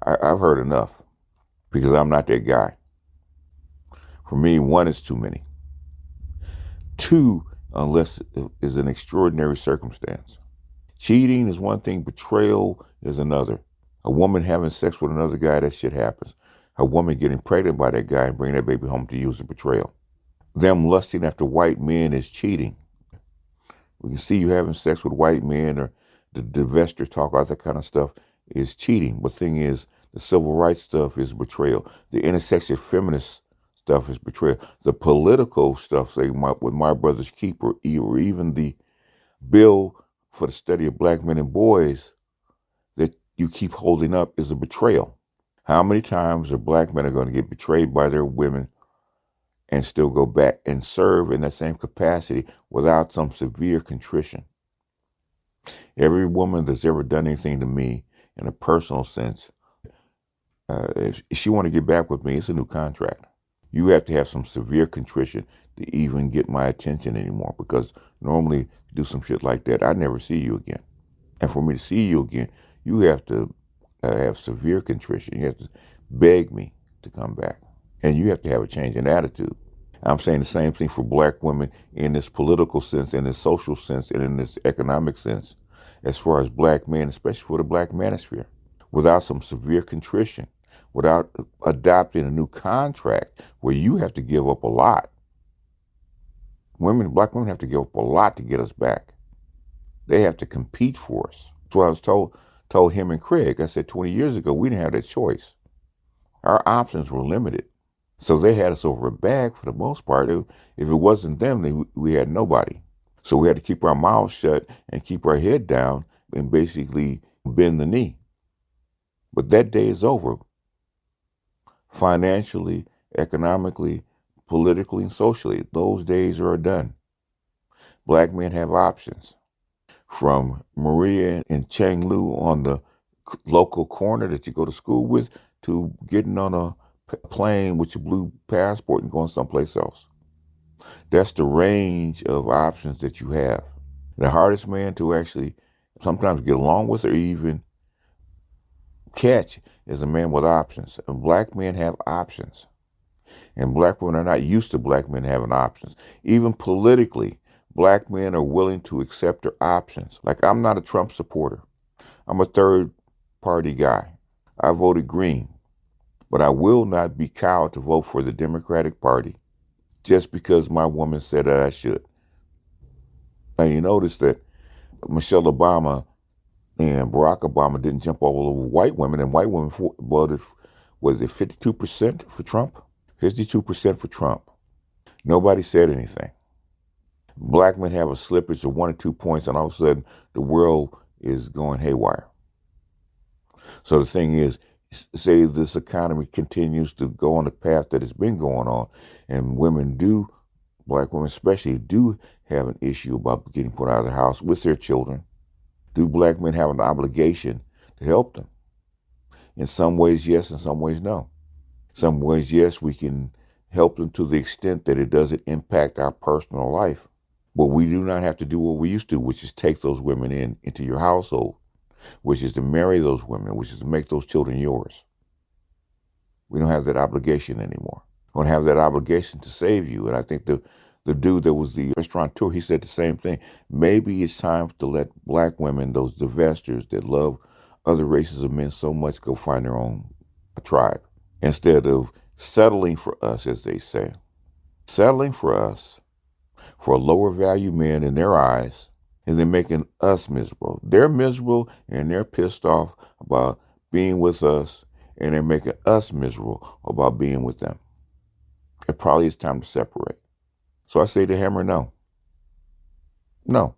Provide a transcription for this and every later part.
I've heard enough because I'm not that guy. For me, one is too many. Two, unless it is an extraordinary circumstance. Cheating is one thing, betrayal is another. A woman having sex with another guy, that shit happens. A woman getting pregnant by that guy and bringing that baby home to you is a betrayal. Them lusting after white men is cheating. We can see you having sex with white men or the divestiture talk, all that kind of stuff is cheating. But the thing is, the civil rights stuff is betrayal. The intersex feminist stuff is betrayal. The political stuff, say with My Brother's Keeper, or even the bill for the study of black men and boys that you keep holding up is a betrayal. How many times are black men going to get betrayed by their women and still go back and serve in that same capacity without some severe contrition? Every woman that's ever done anything to me in a personal sense, if she want to get back with me, it's a new contract. You have to have some severe contrition to even get my attention anymore, because normally you do some shit like that, I never see you again. And for me to see you again, you have to have severe contrition. You have to beg me to come back. And you have to have a change in attitude. I'm saying the same thing for black women in this political sense, in this social sense, and in this economic sense, as far as black men, especially for the black manosphere. Without some severe contrition, without adopting a new contract where you have to give up a lot. Black women have to give up a lot to get us back. They have to compete for us. That's what I was told him and Craig. I said 20 years ago, we didn't have that choice. Our options were limited. So they had us over a bag for the most part. If it wasn't them, we had nobody. So we had to keep our mouths shut and keep our head down and basically bend the knee. But that day is over. Financially, economically, politically, and socially, those days are done. Black men have options. From Maria and Chang Lu on the local corner that you go to school with, to getting on a plane with your blue passport and going someplace else. That's the range of options that you have. The hardest man to actually sometimes get along with or even catch is a man with options. And black men have options. And black women are not used to black men having options. Even politically, black men are willing to accept their options. Like, I'm not a Trump supporter. I'm a third party guy. I voted green. But I will not be cowed to vote for the Democratic Party just because my woman said that I should. And you notice that Michelle Obama and Barack Obama didn't jump all over white women, and white women voted, was it 52% for Trump? 52% for Trump. Nobody said anything. Black men have a slippage of 1 or 2 points, and all of a sudden the world is going haywire. So the thing is, say this economy continues to go on the path that it's been going on, and black women especially, do have an issue about getting put out of the house with their children. Do black men have an obligation to help them? In some ways, yes. In some ways, no. Some ways, yes, we can help them to the extent that it doesn't impact our personal life. But we do not have to do what we used to, which is take those women into your household, which is to marry those women, which is to make those children yours. We don't have that obligation anymore. We don't have that obligation to save you. And I think the dude that was the restaurateur, he said the same thing. Maybe it's time to let black women, those divestors that love other races of men so much, go find their own tribe, instead of settling for us, as they say. Settling for us, for a lower value man in their eyes, and then making us miserable. They're miserable and they're pissed off about being with us, and they're making us miserable about being with them. It probably is time to separate. So I say to Hammer, no. No.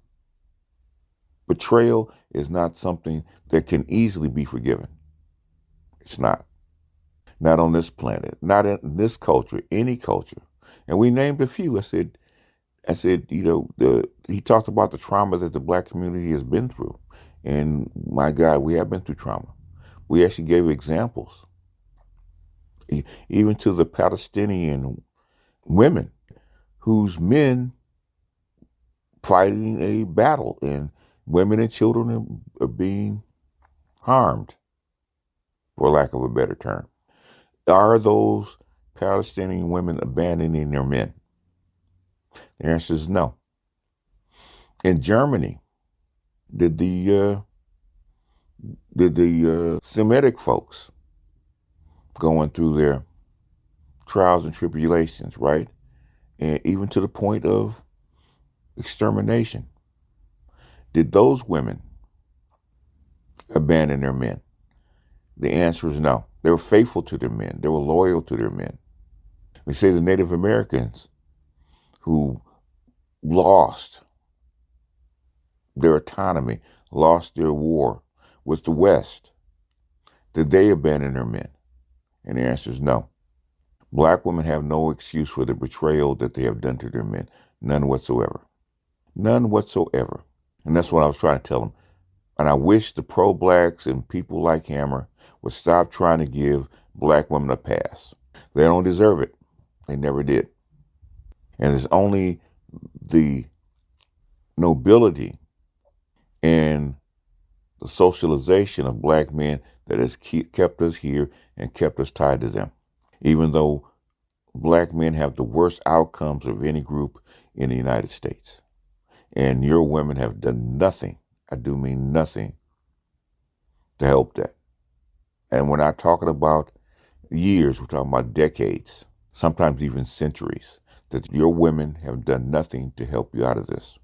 Betrayal is not something that can easily be forgiven. It's not. Not on this planet, not in this culture, any culture. And we named a few. I said, he talked about the trauma that the black community has been through. And my God, we have been through trauma. We actually gave examples, even to the Palestinian women whose men fighting a battle, and women and children are being harmed. for lack of a better term. Are those Palestinian women abandoning their men? The answer is no. In Germany, did the Semitic folks going through their trials and tribulations, right? And even to the point of extermination, did those women abandon their men? The answer is no. They were faithful to their men. They were loyal to their men. We say the Native Americans who lost their autonomy, lost their war with the West, did they abandon their men? And the answer is no. Black women have no excuse for the betrayal that they have done to their men. None whatsoever. None whatsoever. And that's what I was trying to tell them. And I wish the pro-blacks and people like Hammer would stop trying to give black women a pass. They don't deserve it. They never did. And it's only the nobility and the socialization of black men that has kept us here and kept us tied to them. Even though black men have the worst outcomes of any group in the United States. And your women have done nothing, I do mean nothing, to help that. And we're not talking about years, we're talking about decades, sometimes even centuries, that your women have done nothing to help you out of this.